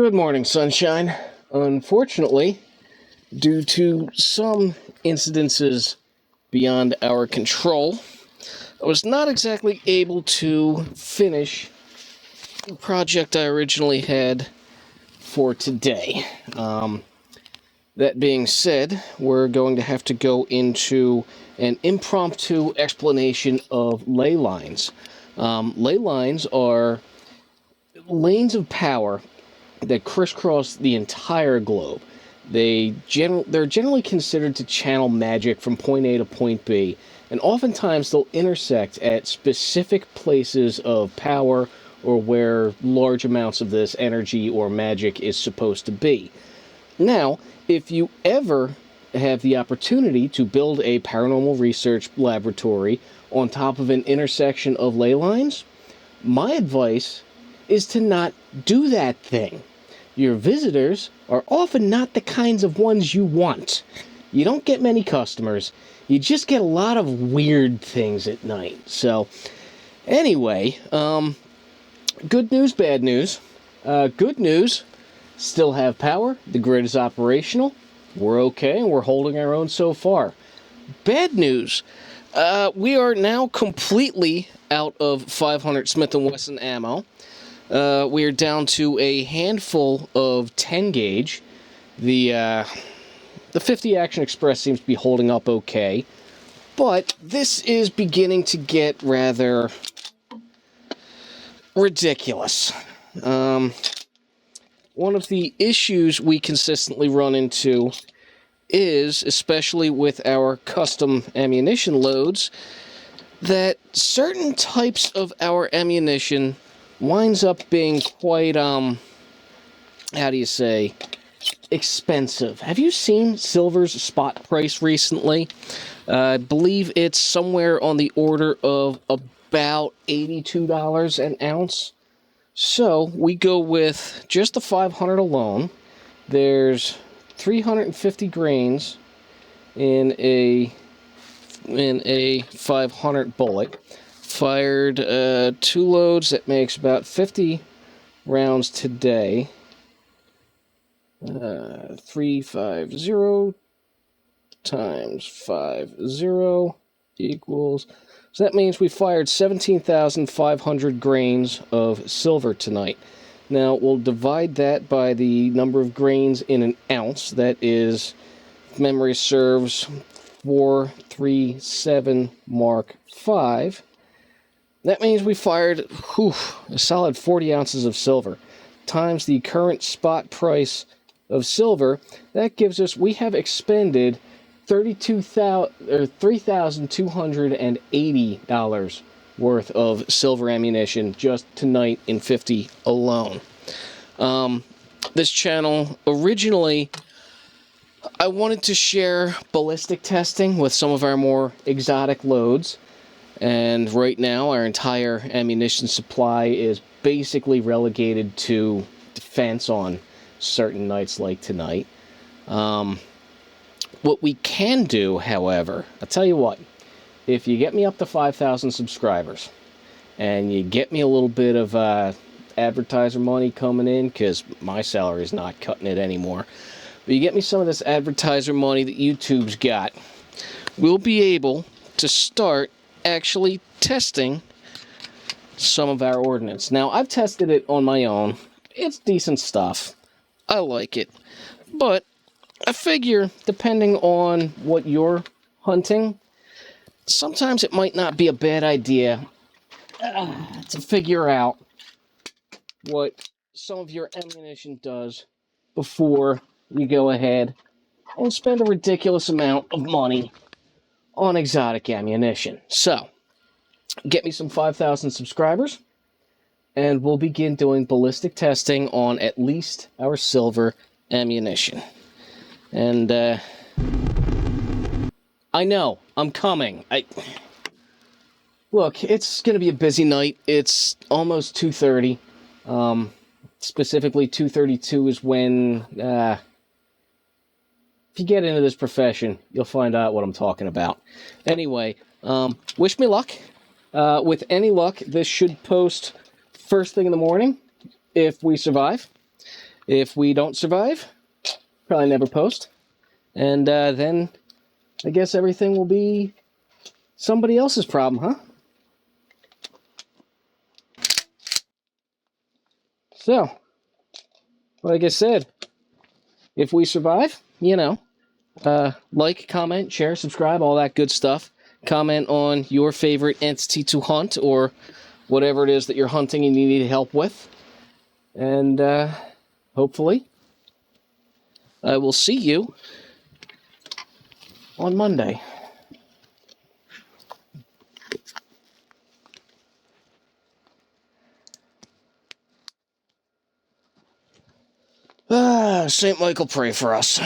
Good morning, sunshine. Unfortunately, due to some incidences beyond our control, I was not exactly able to finish the project I originally had for today. That being said, we're going to have to go into an impromptu explanation of ley lines. Ley lines are lanes of power that crisscross the entire globe. They're generally considered to channel magic from point A to point B, and oftentimes they'll intersect at specific places of power or where large amounts of this energy or magic is supposed to be. Now, if you ever have the opportunity to build a paranormal research laboratory on top of an intersection of ley lines, my advice is to not do that thing. Your visitors are often not the kinds of ones you want. You don't get many customers. You just get a lot of weird things at night. So, anyway, good news, bad news. Good news, still have power. The grid is operational. We're okay, and we're holding our own so far. Bad news, we are now completely out of 500 Smith & Wesson ammo. We are down to a handful of 10 gauge. The 50 Action Express seems to be holding up okay, but this is beginning to get rather ridiculous. One of the issues we consistently run into is, especially with our custom ammunition loads, that certain types of our ammunition winds up being quite, how do you say, expensive. Have you seen silver's spot price recently? I believe it's somewhere on the order of about $82 an ounce. So, we go with just the 500 alone. There's 350 grains in a 500 bullet. Fired 2 loads, that makes about 50 rounds today. 350 times 50 equals... So that means we fired 17,500 grains of silver tonight. Now, we'll divide that by the number of grains in an ounce. That is, if memory serves, 437 Mark 5. That means we fired a solid 40 ounces of silver. Times the current spot price of silver, that gives us, we have expended $3,280 worth of silver ammunition just tonight in 50 alone. This channel, originally, I wanted to share ballistic testing with some of our more exotic loads. And right now, our entire ammunition supply is basically relegated to defense on certain nights like tonight. What we can do, however, I'll tell you what, if you get me up to 5,000 subscribers, and you get me a little bit of advertiser money coming in, because my salary is not cutting it anymore, but you get me some of this advertiser money that YouTube's got, we'll be able to start actually testing some of our ordnance. Now, I've tested it on my own. It's decent stuff. I like it. But I figure, depending on what you're hunting, sometimes it might not be a bad idea to figure out what some of your ammunition does before you go ahead and spend a ridiculous amount of money on exotic ammunition. So, get me some 5,000 subscribers, and we'll begin doing ballistic testing on at least our silver ammunition. And, I know, I'm coming. Look, it's going to be a busy night. It's almost 2:30. Specifically, 2:32 is when, if you get into this profession, you'll find out what I'm talking about. Anyway, wish me luck. With any luck, this should post first thing in the morning, if we survive. If we don't survive, probably never post. And then I guess everything will be somebody else's problem, huh? So, like I said, if we survive, like, comment, share, subscribe, all that good stuff. Comment on your favorite entity to hunt or whatever it is that you're hunting and you need help with. And hopefully, I will see you on Monday. St. Michael, pray for us.